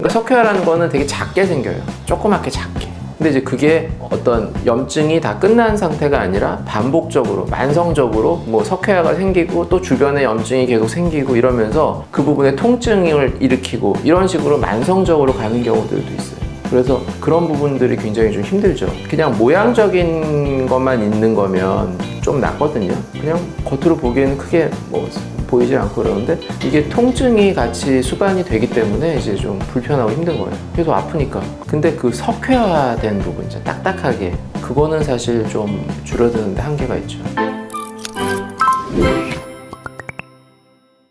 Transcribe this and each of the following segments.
석회화라는 거는 되게 작게 생겨요. 조그맣게 작게. 근데 이제 그게 어떤 염증이 다 끝난 상태가 아니라 반복적으로, 만성적으로 뭐 석회화가 생기고 또 주변에 염증이 계속 생기고 이러면서 그 부분에 통증을 일으키고 이런 식으로 만성적으로 가는 경우들도 있어요. 그래서 그런 부분들이 굉장히 좀 힘들죠. 그냥 모양적인 것만 있는 거면 좀 낫거든요. 그냥 겉으로 보기에는 크게 뭐 보이지 않고 그러는데 이게 통증이 같이 수반이 되기 때문에 이제 좀 불편하고 힘든 거예요. 계속 아프니까. 근데 그 석회화된 부분 있죠. 딱딱하게. 그거는 사실 좀 줄어드는데 한계가 있죠.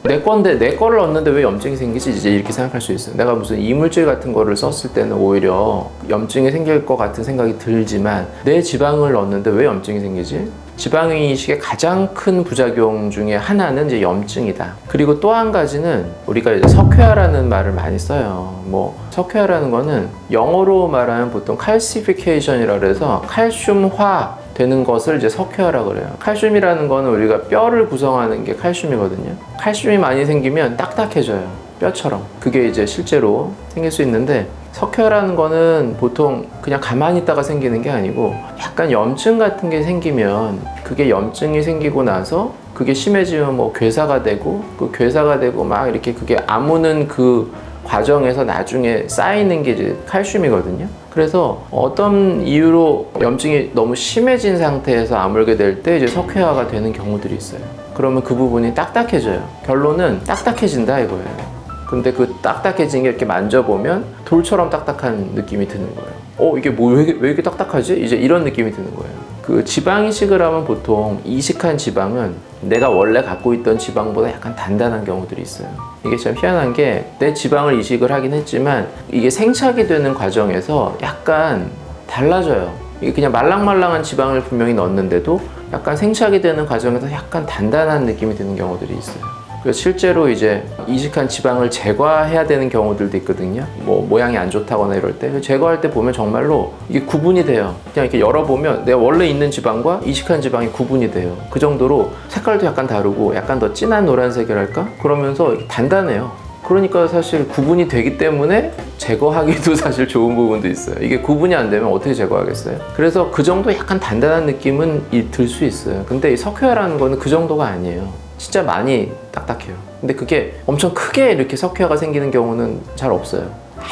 내 건데 내 거를 얻는데 왜 염증이 생기지? 이제 이렇게 생각할 수 있어요. 내가 무슨 이물질 같은 거를 썼을 때는 오히려 염증이 생길 것 같은 생각이 들지만 내 지방을 얻는데 왜 염증이 생기지? 지방이식의 가장 큰 부작용 중에 하나는 이제 염증이다. 그리고 또 한 가지는 우리가 이제 석회화라는 말을 많이 써요. 뭐 석회화라는 거는 영어로 말하면 보통 calcification이라고 해서 칼슘화 되는 것을 이제 석회화라고 그래요. 칼슘이라는 거는 우리가 뼈를 구성하는 게 칼슘이거든요. 칼슘이 많이 생기면 딱딱해져요. 뼈처럼. 그게 이제 실제로 생길 수 있는데 석회화라는 거는 보통 그냥 가만히 있다가 생기는 게 아니고 약간 염증 같은 게 생기면 그게 염증이 생기고 나서 그게 심해지면 뭐 괴사가 되고 그 괴사가 되고 막 이렇게 그게 아무는 그 과정에서 나중에 쌓이는 게 이제 칼슘이거든요. 그래서 어떤 이유로 염증이 너무 심해진 상태에서 아물게 될 때 이제 석회화가 되는 경우들이 있어요. 그러면 그 부분이 딱딱해져요. 결론은 딱딱해진다 이거예요. 근데 그 딱딱해진 게 이렇게 만져보면 돌처럼 딱딱한 느낌이 드는 거예요. 이게 왜 이렇게 딱딱하지? 이제 이런 느낌이 드는 거예요. 그 지방 이식을 하면 보통 이식한 지방은 내가 원래 갖고 있던 지방보다 약간 단단한 경우들이 있어요. 이게 참 희한한 게 내 지방을 이식을 하긴 했지만 이게 생착이 되는 과정에서 약간 달라져요. 이게 그냥 말랑말랑한 지방을 분명히 넣었는데도 약간 생착이 되는 과정에서 약간 단단한 느낌이 드는 경우들이 있어요. 그래서 실제로 이제 이식한 지방을 제거해야 되는 경우들도 있거든요. 뭐 모양이 안 좋다거나 이럴 때 제거할 때 보면 정말로 이게 구분이 돼요. 그냥 이렇게 열어보면 내가 원래 있는 지방과 이식한 지방이 구분이 돼요. 그 정도로 색깔도 약간 다르고 약간 더 진한 노란색이랄까? 그러면서 단단해요. 그러니까 사실 구분이 되기 때문에 제거하기도 사실 좋은 부분도 있어요. 이게 구분이 안 되면 어떻게 제거하겠어요? 그래서 그 정도 약간 단단한 느낌은 들 수 있어요. 근데 이 석회화라는 거는 그 정도가 아니에요. 진짜 많이 딱딱해요. 근데 그게 엄청 크게 이렇게 석회화가 생기는 경우는 잘 없어요.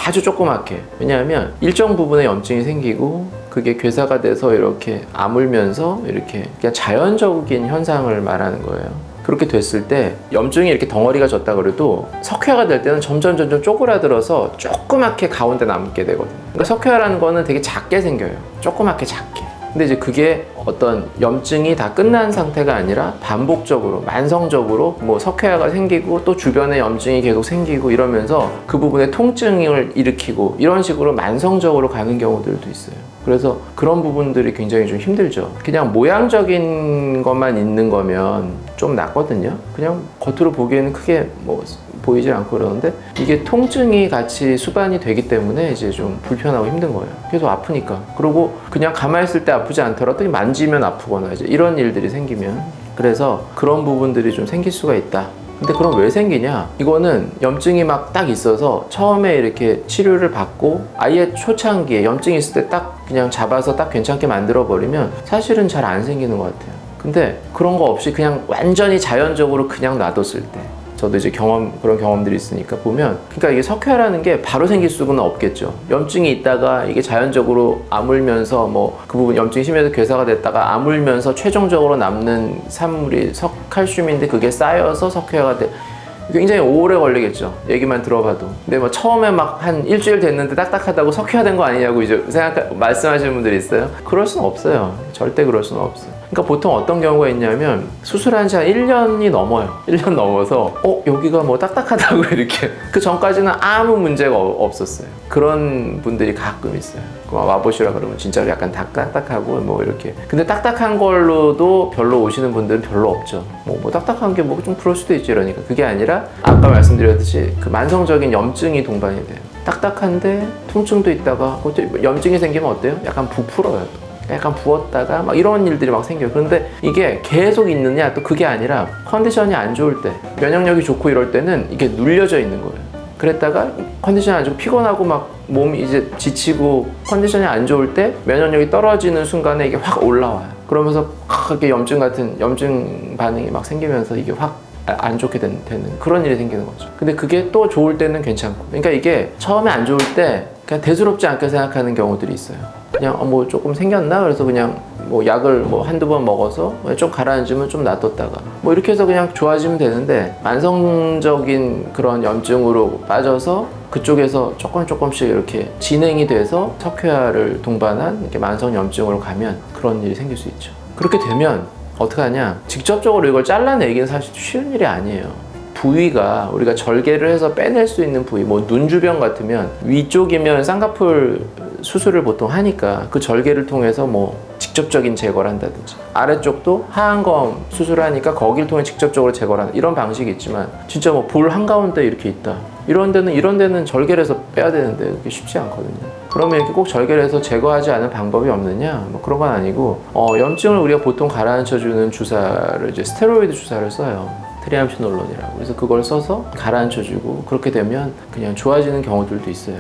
아주 조그맣게. 왜냐하면 일정 부분에 염증이 생기고 그게 괴사가 돼서 이렇게 아물면서 이렇게 그냥 자연적인 현상을 말하는 거예요. 그렇게 됐을 때 염증이 이렇게 덩어리가 졌다 그래도 석회화가 될 때는 점점 쪼그라들어서 조그맣게 가운데 남게 되거든요. 그러니까 석회화라는 거는 되게 작게 생겨요. 조그맣게 작게. 근데 이제 그게 어떤 염증이 다 끝난 상태가 아니라 반복적으로, 만성적으로 뭐 석회화가 생기고 또 주변에 염증이 계속 생기고 이러면서 그 부분에 통증을 일으키고 이런 식으로 만성적으로 가는 경우들도 있어요. 그래서 그런 부분들이 굉장히 좀 힘들죠. 그냥 모양적인 것만 있는 거면 좀 낫거든요. 그냥 겉으로 보기에는 크게 뭐 보이지 않고 그러는데 이게 통증이 같이 수반이 되기 때문에 이제 좀 불편하고 힘든 거예요. 계속 아프니까. 그리고 그냥 가만히 있을 때 아프지 않더라도 만지면 아프거나 이제 이런 일들이 생기면 그래서 그런 부분들이 좀 생길 수가 있다. 근데 그럼 왜 생기냐? 이거는 염증이 막 딱 있어서 처음에 이렇게 치료를 받고 아예 초창기에 염증이 있을 때 딱 그냥 잡아서 딱 괜찮게 만들어 버리면 사실은 잘 안 생기는 것 같아요. 근데 그런 거 없이 그냥 완전히 자연적으로 그냥 놔뒀을 때 저도 이제 그런 경험들이 있으니까 보면 그러니까 이게 석회화라는 게 바로 생길 수는 없겠죠. 염증이 있다가 이게 자연적으로 아물면서 뭐 그 부분 염증이 심해서 괴사가 됐다가 아물면서 최종적으로 남는 산물이 칼슘인데 그게 쌓여서 석회화가 돼. 굉장히 오래 걸리겠죠. 얘기만 들어봐도. 근데 뭐 처음에 막 한 일주일 됐는데 딱딱하다고 석회화된 거 아니냐고 이제 말씀하시는 분들이 있어요. 그럴 수는 없어요. 절대 그럴 수는 없어요. 그러니까 보통 어떤 경우가 있냐면 수술한 지 한 1년이 넘어요. 1년 넘어서 여기가 뭐 딱딱하다고 이렇게 그 전까지는 아무 문제가 없었어요. 그런 분들이 가끔 있어요. 와보시라 그러면 진짜로 약간 딱딱하고 뭐 이렇게. 근데 딱딱한 걸로도 별로 오시는 분들은 별로 없죠. 뭐 딱딱한 게 뭐 좀 그럴 수도 있지 이러니까. 그게 아니라 아까 말씀드렸듯이 그 만성적인 염증이 동반이 돼요. 딱딱한데 통증도 있다가 염증이 생기면 어때요? 약간 부풀어요. 약간 부었다가 막 이런 일들이 막 생겨요. 그런데 이게 계속 있느냐? 또 그게 아니라 컨디션이 안 좋을 때 면역력이 좋고 이럴 때는 이게 눌려져 있는 거예요. 그랬다가 컨디션이 안 좋고 피곤하고 막 몸이 이제 지치고 컨디션이 안 좋을 때 면역력이 떨어지는 순간에 이게 확 올라와요. 그러면서 이렇게 염증 반응이 막 생기면서 이게 확 안 좋게 되는 그런 일이 생기는 거죠. 근데 그게 또 좋을 때는 괜찮고, 그러니까 이게 처음에 안 좋을 때 그냥 대수롭지 않게 생각하는 경우들이 있어요. 그냥 뭐 조금 생겼나? 그래서 그냥 뭐 약을 뭐 한두 번 먹어서 좀 가라앉으면 좀 놔뒀다가 뭐 이렇게 해서 그냥 좋아지면 되는데, 만성적인 그런 염증으로 빠져서 그쪽에서 조금씩 이렇게 진행이 돼서 석회화를 동반한 이렇게 만성 염증으로 가면 그런 일이 생길 수 있죠. 그렇게 되면 어떻게 하냐, 직접적으로 이걸 잘라내기는 사실 쉬운 일이 아니에요. 부위가 우리가 절개를 해서 빼낼 수 있는 부위, 뭐 눈 주변 같으면 위쪽이면 쌍꺼풀 수술을 보통 하니까 그 절개를 통해서 뭐 직접적인 제거를 한다든지, 아래쪽도 하안검 수술하니까 거기를 통해 직접적으로 제거를 하는 이런 방식이 있지만, 진짜 뭐 볼 한가운데 이렇게 있다, 이런 데는 절개를 해서 빼야 되는데 그게 쉽지 않거든요. 그러면 이렇게 꼭 절개를 해서 제거하지 않은 방법이 없느냐? 뭐 그런 건 아니고, 염증을 우리가 보통 가라앉혀주는 주사를 이제 스테로이드 주사를 써요. 트리암시놀론이라고. 그래서 그걸 써서 가라앉혀주고, 그렇게 되면 그냥 좋아지는 경우들도 있어요.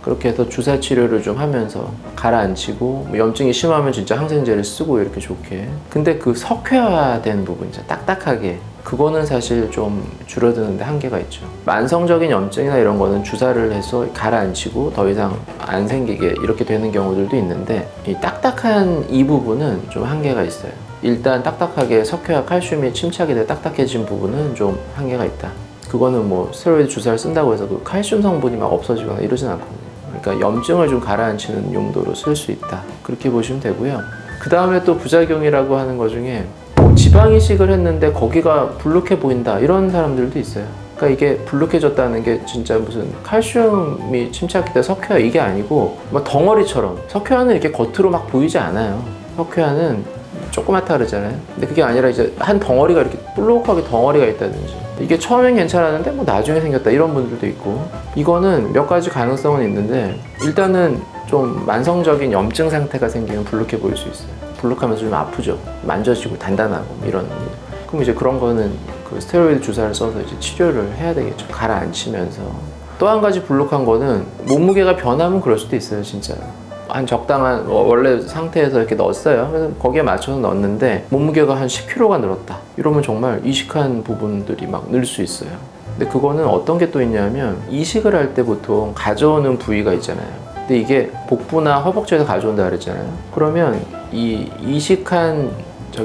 그렇게 해서 주사 치료를 좀 하면서 가라앉히고, 뭐 염증이 심하면 진짜 항생제를 쓰고 이렇게 좋게. 근데 그 석회화된 부분, 진짜 딱딱하게, 그거는 사실 좀 줄어드는데 한계가 있죠. 만성적인 염증이나 이런 거는 주사를 해서 가라앉히고 더 이상 안 생기게 이렇게 되는 경우들도 있는데, 이 딱딱한 이 부분은 좀 한계가 있어요. 일단 딱딱하게 석회와 칼슘이 침착이 돼 딱딱해진 부분은 좀 한계가 있다. 그거는 뭐 스테로이드 주사를 쓴다고 해서 그 칼슘 성분이 막 없어지거나 이러진 않거든요. 그러니까 염증을 좀 가라앉히는 용도로 쓸 수 있다, 그렇게 보시면 되고요. 그 다음에 또 부작용이라고 하는 것 중에 지방 이식을 했는데 거기가 불룩해 보인다, 이런 사람들도 있어요. 그러니까 이게 불룩해졌다는 게 진짜 무슨 칼슘이 침착이 돼 석회화 이게 아니고 막 덩어리처럼, 석회화는 이렇게 겉으로 막 보이지 않아요. 석회화는 조그맣다 그러잖아요. 근데 그게 아니라 이제 한 덩어리가 이렇게 볼록하게 덩어리가 있다든지, 이게 처음엔 괜찮았는데 뭐 나중에 생겼다, 이런 분들도 있고. 이거는 몇 가지 가능성은 있는데, 일단은 좀 만성적인 염증 상태가 생기면 불룩해 보일 수 있어요. 불룩하면서 좀 아프죠. 만져지고 단단하고 이런. 그럼 이제 그런 거는 그 스테로이드 주사를 써서 이제 치료를 해야 되겠죠. 가라앉히면서. 또 한 가지 불룩한 거는 몸무게가 변하면 그럴 수도 있어요, 진짜. 한 적당한 원래 상태에서 이렇게 넣었어요. 그래서 거기에 맞춰서 넣었는데 몸무게가 한 10kg가 늘었다, 이러면 정말 이식한 부분들이 막 늘 수 있어요. 근데 그거는 어떤 게 또 있냐면, 이식을 할 때 보통 가져오는 부위가 있잖아요. 근데 이게 복부나 허벅지에서 가져온다 그랬잖아요. 그러면 이 이식한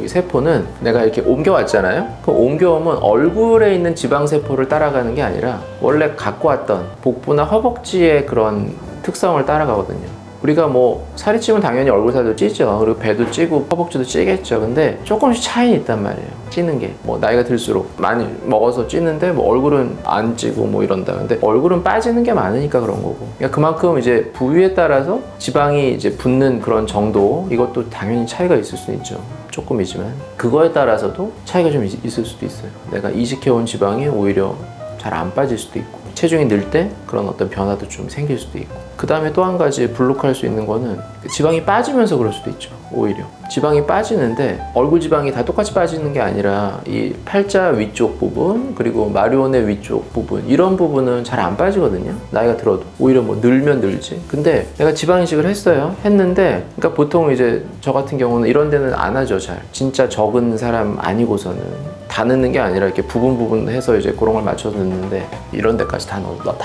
세포는 내가 이렇게 옮겨왔잖아요. 그 옮겨오면 얼굴에 있는 지방세포를 따라가는 게 아니라 원래 갖고 왔던 복부나 허벅지의 그런 특성을 따라가거든요. 우리가 뭐 살이 찌면 당연히 얼굴살도 찌죠. 그리고 배도 찌고 허벅지도 찌겠죠. 근데 조금씩 차이는 있단 말이에요. 찌는 게 뭐 나이가 들수록 많이 먹어서 찌는데 뭐 얼굴은 안 찌고 뭐 이런다. 근데 얼굴은 빠지는 게 많으니까 그런 거고. 그러니까 그만큼 이제 부위에 따라서 지방이 이제 붙는 그런 정도, 이것도 당연히 차이가 있을 수 있죠. 조금이지만 그거에 따라서도 차이가 좀 있을 수도 있어요. 내가 이식해온 지방이 오히려 잘 안 빠질 수도 있고, 체중이 늘 때 그런 어떤 변화도 좀 생길 수도 있고. 그 다음에 또 한 가지 불룩할 수 있는 거는 지방이 빠지면서 그럴 수도 있죠. 오히려 지방이 빠지는데 얼굴 지방이 다 똑같이 빠지는 게 아니라 이 팔자 위쪽 부분, 그리고 마리오네 위쪽 부분, 이런 부분은 잘 안 빠지거든요. 나이가 들어도. 오히려 뭐 늘면 늘지. 근데 내가 지방 이식을 했는데, 그러니까 보통 이제 저 같은 경우는 이런 데는 안 하죠. 잘 진짜 적은 사람 아니고서는 다 넣는 게 아니라 이렇게 부분 해서 이제 그런 걸 맞춰서 넣는데, 이런 데까지 다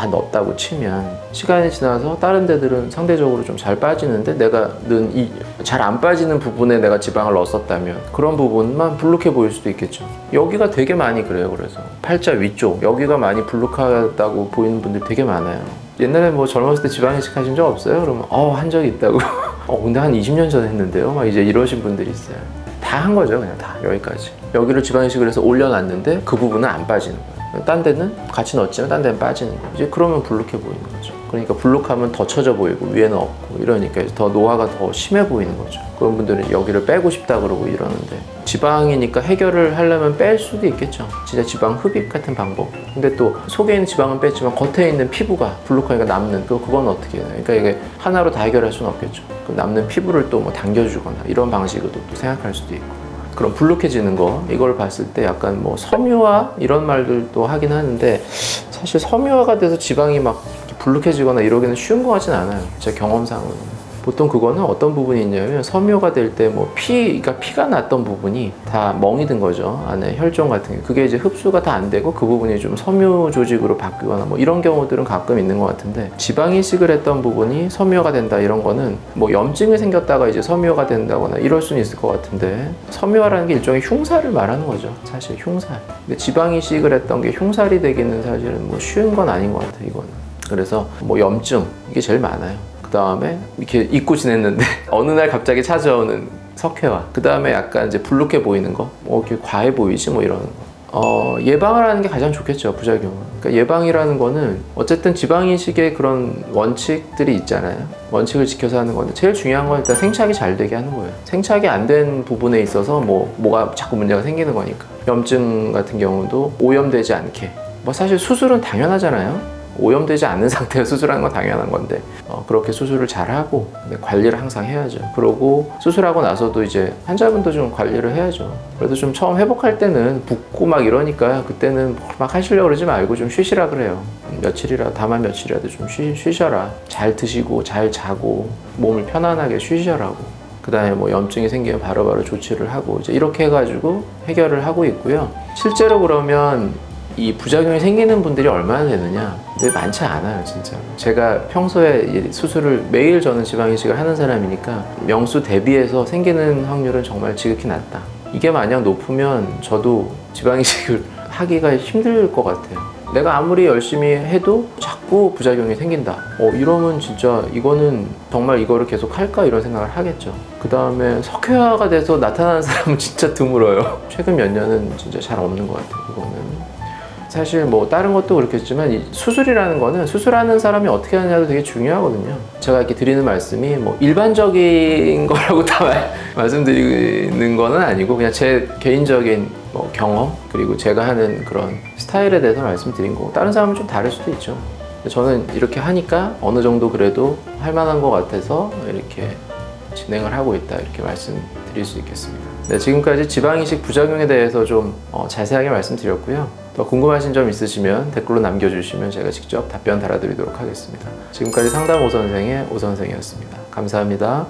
넣었다고 치면 시간이 지나서 다른 데들은 상대적으로 좀 잘 빠지는데, 내가 넣은 이 잘 안 빠지는 부분에 내가 지방을 넣었다면 그런 부분만 불룩해 보일 수도 있겠죠. 여기가 되게 많이 그래요. 그래서 팔자 위쪽 여기가 많이 불룩하다고 보이는 분들 되게 많아요. 옛날에 뭐 젊었을 때 지방 이식 하신 적 없어요? 그러면 한 적이 있다고. 근데 한 20년 전에 했는데요, 막 이제 이러신 분들이 있어요. 다 한 거죠. 그냥 다 여기까지. 여기를 지방 이식을 해서 올려놨는데 그 부분은 안 빠지는 거예요. 딴 데는 같이 넣었지만 딴 데는 빠지는 거예요. 이제 그러면 불룩해 보이는 거죠. 그러니까 불룩하면 더 처져 보이고 위에는 없고, 이러니까 더 노화가 더 심해 보이는 거죠. 그런 분들은 여기를 빼고 싶다 그러고 이러는데, 지방이니까 해결을 하려면 뺄 수도 있겠죠. 진짜 지방 흡입 같은 방법. 근데 또 속에 있는 지방은 뺐지만 겉에 있는 피부가 불룩하니까 남는, 그건 어떻게 해요? 그러니까 이게 하나로 다 해결할 수는 없겠죠. 그 남는 피부를 또 뭐 당겨주거나 이런 방식으로 또 생각할 수도 있고. 그런 불룩해지는 거, 이걸 봤을 때 약간 뭐 섬유화 이런 말들도 하긴 하는데, 사실 섬유화가 돼서 지방이 막 불룩해지거나 이러기는 쉬운 거 같진 않아요. 제 경험상으로는. 보통 그거는 어떤 부분이 있냐면 섬유화가 될 때 뭐 그러니까 피가 났던 부분이 다 멍이 든 거죠. 안에 혈종 같은 게. 그게 이제 흡수가 다 안 되고 그 부분이 좀 섬유 조직으로 바뀌거나 뭐 이런 경우들은 가끔 있는 것 같은데, 지방 이식을 했던 부분이 섬유화가 된다 이런 거는 뭐 염증이 생겼다가 이제 섬유화가 된다거나 이럴 수는 있을 것 같은데, 섬유화라는 게 일종의 흉살을 말하는 거죠. 사실 흉살. 근데 지방 이식을 했던 게 흉살이 되기는 사실은 뭐 쉬운 건 아닌 것 같아요, 이거는. 그래서 뭐 염증 이게 제일 많아요. 그 다음에 이렇게 잊고 지냈는데 어느 날 갑자기 찾아오는 석회화. 그 다음에 약간 이제 불룩해 보이는 거, 뭐 이렇게 과해 보이지 뭐 이러는 거. 예방을 하는 게 가장 좋겠죠, 부작용은. 그러니까 예방이라는 거는 어쨌든 지방이식의 그런 원칙들이 있잖아요. 원칙을 지켜서 하는 건데, 제일 중요한 건 일단 생착이 잘 되게 하는 거예요. 생착이 안 된 부분에 있어서 뭐가 자꾸 문제가 생기는 거니까. 염증 같은 경우도 오염되지 않게. 뭐 사실 수술은 당연하잖아요. 오염되지 않는 상태에서 수술하는 건 당연한 건데, 그렇게 수술을 잘 하고 관리를 항상 해야죠. 그러고 수술하고 나서도 이제 환자분도 좀 관리를 해야죠. 그래도 좀 처음 회복할 때는 붓고 막 이러니까 그때는 막 하시려고 그러지 말고 좀 쉬시라 그래요. 다만 며칠이라도 좀 쉬셔라. 잘 드시고 잘 자고 몸을 편안하게 쉬셔라고. 그 다음에 뭐 염증이 생기면 바로바로 조치를 하고 이제 이렇게 해가지고 해결을 하고 있고요. 실제로 그러면 이 부작용이 생기는 분들이 얼마나 되느냐? 근데 많지 않아요, 진짜. 제가 평소에 수술을 매일 저는 지방이식을 하는 사람이니까 명수 대비해서 생기는 확률은 정말 지극히 낮다. 이게 만약 높으면 저도 지방이식을 하기가 힘들 것 같아요. 내가 아무리 열심히 해도 자꾸 부작용이 생긴다. 이러면 진짜 이거는 정말 이거를 계속 할까? 이런 생각을 하겠죠. 그 다음에 석회화가 돼서 나타나는 사람은 진짜 드물어요. 최근 몇 년은 진짜 잘 없는 것 같아요, 그거는. 사실 뭐 다른 것도 그렇겠지만 이 수술이라는 거는 수술하는 사람이 어떻게 하느냐도 되게 중요하거든요. 제가 이렇게 드리는 말씀이 뭐 일반적인 거라고 다 말씀드리는 거는 아니고, 그냥 제 개인적인 뭐 경험, 그리고 제가 하는 그런 스타일에 대해서 말씀드린 거고, 다른 사람은 좀 다를 수도 있죠. 저는 이렇게 하니까 어느 정도 그래도 할 만한 것 같아서 이렇게 진행을 하고 있다, 이렇게 말씀드릴 수 있겠습니다. 네, 지금까지 지방이식 부작용에 대해서 좀 자세하게 말씀드렸고요. 더 궁금하신 점 있으시면 댓글로 남겨주시면 제가 직접 답변 달아드리도록 하겠습니다. 지금까지 상담 오선생의 오선생이었습니다. 감사합니다.